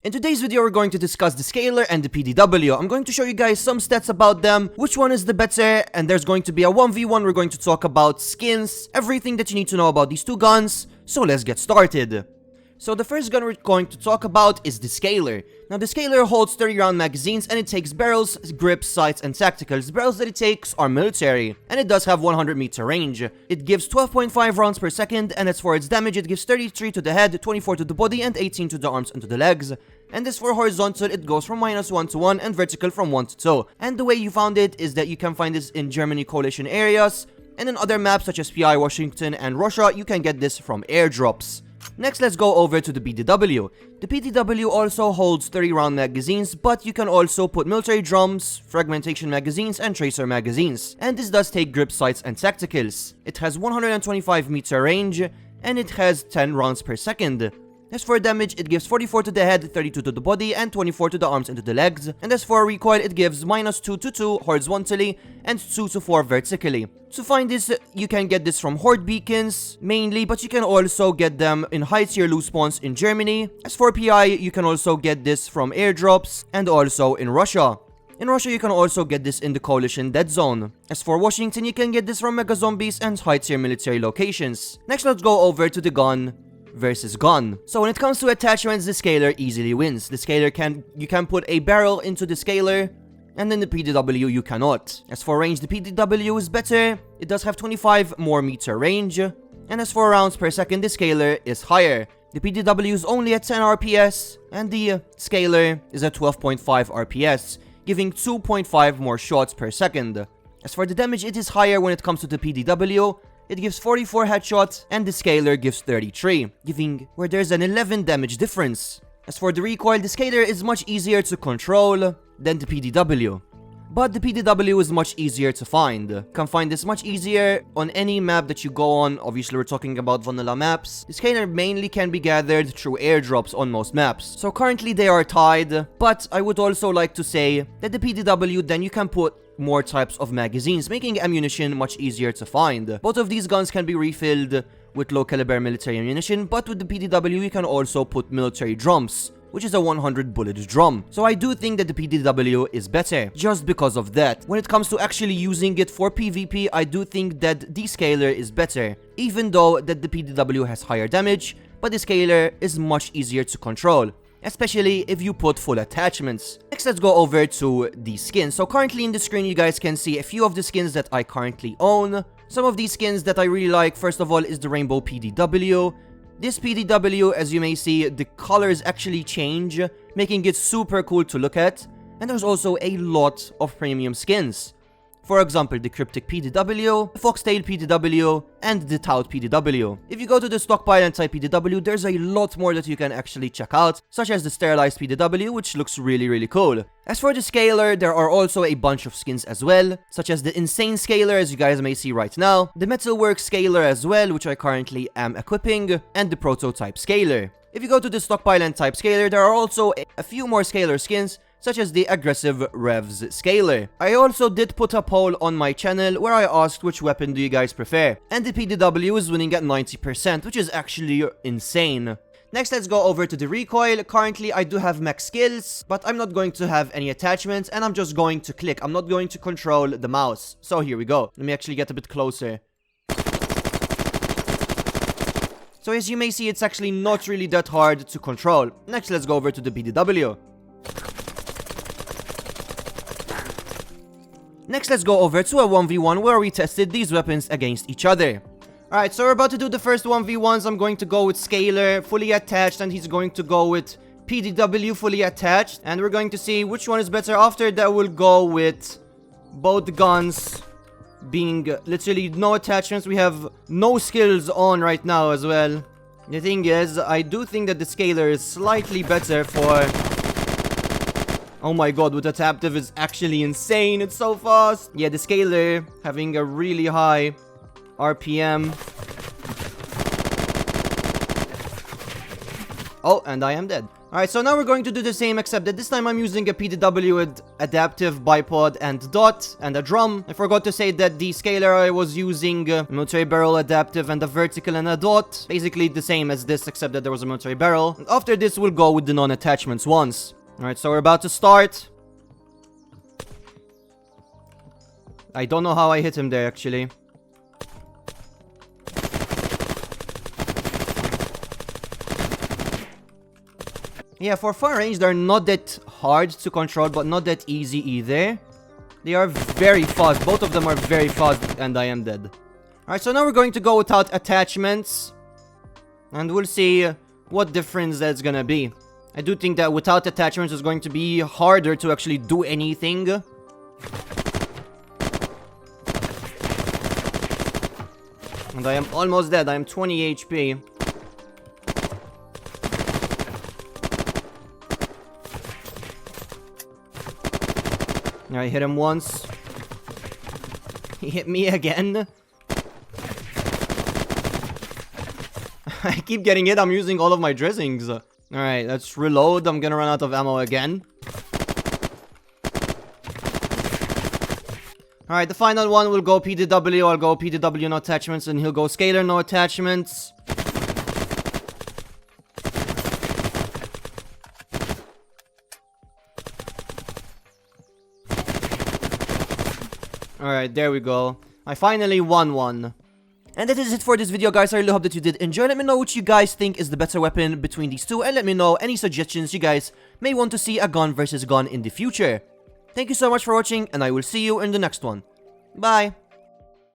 In today's video, we're going to discuss the Scalar and the PDW. I'm going to show you guys some stats about them, which one is the better, and there's going to be a 1v1. We're going to talk about skins, everything that you need to know about these two guns, so let's get started. So the first gun we're going to talk about is the Scalar. Now the Scalar holds 30 round magazines and it takes barrels, grips, sights and tacticals. The barrels that it takes are military, and it does have 100 meter range. It gives 12.5 rounds per second, and as for its damage, it gives 33 to the head, 24 to the body and 18 to the arms and to the legs. And as for horizontal, it goes from -1 to 1 and vertical from 1 to 2. And the way you found it is that you can find this in Germany coalition areas, and in other maps such as PI, Washington and Russia, you can get this from airdrops. Next, let's go over to the PDW. The PDW also holds 30 round magazines, but you can also put military drums, fragmentation magazines and tracer magazines. And this does take grip, sights and tacticals. It has 125 meter range, and it has 10 rounds per second. As for damage, it gives 44 to the head, 32 to the body, and 24 to the arms and to the legs. And as for recoil, it gives -2 to 2 horizontally and 2 to 4 vertically. To find this, you can get this from horde beacons, mainly, but you can also get them in high tier loot spawns in Germany. As for PI, you can also get this from airdrops, and also in Russia. In Russia, you can also get this in the coalition dead zone. As for Washington, you can get this from mega zombies and high tier military locations. Next, let's go over to the gun versus gun. So when it comes to attachments, the Scalar easily wins. The Scalar you can put a barrel into the Scalar, and then the PDW you cannot. As for range, the PDW is better. It does have 25 more meter range. And as for rounds per second, the Scalar is higher. The PDW is only at 10 RPS, and the Scalar is at 12.5 RPS, giving 2.5 more shots per second. As for the damage, it is higher when it comes to the PDW. It gives 44 headshots, and the Scalar gives 33, giving where there's an 11 damage difference. As for the recoil, the Scalar is much easier to control than the PDW. But the PDW is much easier to find. You can find this much easier on any map that you go on. Obviously, we're talking about vanilla maps. The Scalar mainly can be gathered through airdrops on most maps. So currently they are tied, but I would also like to say that the PDW, then you can put more types of magazines, making ammunition much easier to find. Both of these guns can be refilled with low caliber military ammunition, but with the PDW you can also put military drums, which is a 100 bullet drum. So I do think that the PDW is better, just because of that. When it comes to actually using it for PvP, I do think that the Scalar is better, even though that the PDW has higher damage, but the Scalar is much easier to control, especially if you put full attachments. Next, let's go over to the skins. So currently in the screen, you guys can see a few of the skins that I currently own. Some of these skins that I really like, first of all, is the Rainbow PDW. This PDW, as you may see, the colors actually change, making it super cool to look at. And there's also a lot of premium skins. For example, the Cryptic PDW, the Foxtail PDW, and the Tout PDW. If you go to the Stockpile and type PDW, there's a lot more that you can actually check out, such as the Sterilized PDW, which looks really cool. As for the Scalar, there are also a bunch of skins as well, such as the Insane Scalar, as you guys may see right now, the Metalwork Scalar as well, which I currently am equipping, and the Prototype Scalar. If you go to the Stockpile and type Scalar, there are also a few more Scalar skins, such as the Aggressive Revs Scalar. I also did put a poll on my channel where I asked which weapon do you guys prefer, and the PDW is winning at 90%, which is actually insane. Next, let's go over to the recoil. Currently, I do have max skills, but I'm not going to have any attachments, and I'm just going to click. I'm not going to control the mouse. So here we go. Let me actually get a bit closer. So as you may see, it's actually not really that hard to control. Next, let's go over to the PDW. Next, let's go over to a 1v1 where we tested these weapons against each other. Alright, so we're about to do the first 1v1s. I'm going to go with Scalar fully attached, and he's going to go with PDW fully attached. And we're going to see which one is better. After that, we'll go with both guns being literally no attachments. We have no skills on right now as well. The thing is, I do think that the Scalar is slightly better for... Oh my god, with adaptive is actually insane. It's so fast. Yeah, the Scalar having a really high RPM. Oh, and I am dead. Alright, so now we're going to do the same, except that this time I'm using a PDW with adaptive, bipod, and dot, and a drum. I forgot to say that the scalar I was using a military barrel, adaptive, and a vertical and a dot. Basically the same as this, except that there was a military barrel. And after this, we'll go with the non-attachments ones. Alright, so we're about to start. I don't know how I hit him there, actually. Yeah, for far range, they're not that hard to control, but not that easy either. They are very fast. Both of them are very fast, and I am dead. Alright, so now we're going to go without attachments. And we'll see what difference that's gonna be. I do think that without attachments, it's going to be harder to actually do anything. And I am almost dead. I am 20 HP. I hit him once. He hit me again. I keep getting hit. I'm using all of my dressings. Alright, let's reload. I'm gonna run out of ammo again. Alright, the final one will go PDW. I'll go PDW no attachments, and he'll go scalar no attachments. Alright, there we go. I finally won one. And that is it for this video, guys. I really hope that you did enjoy. Let me know what you guys think is the better weapon between these two. And let me know any suggestions you guys may want to see a gun versus gun in the future. Thank you so much for watching, and I will see you in the next one. Bye!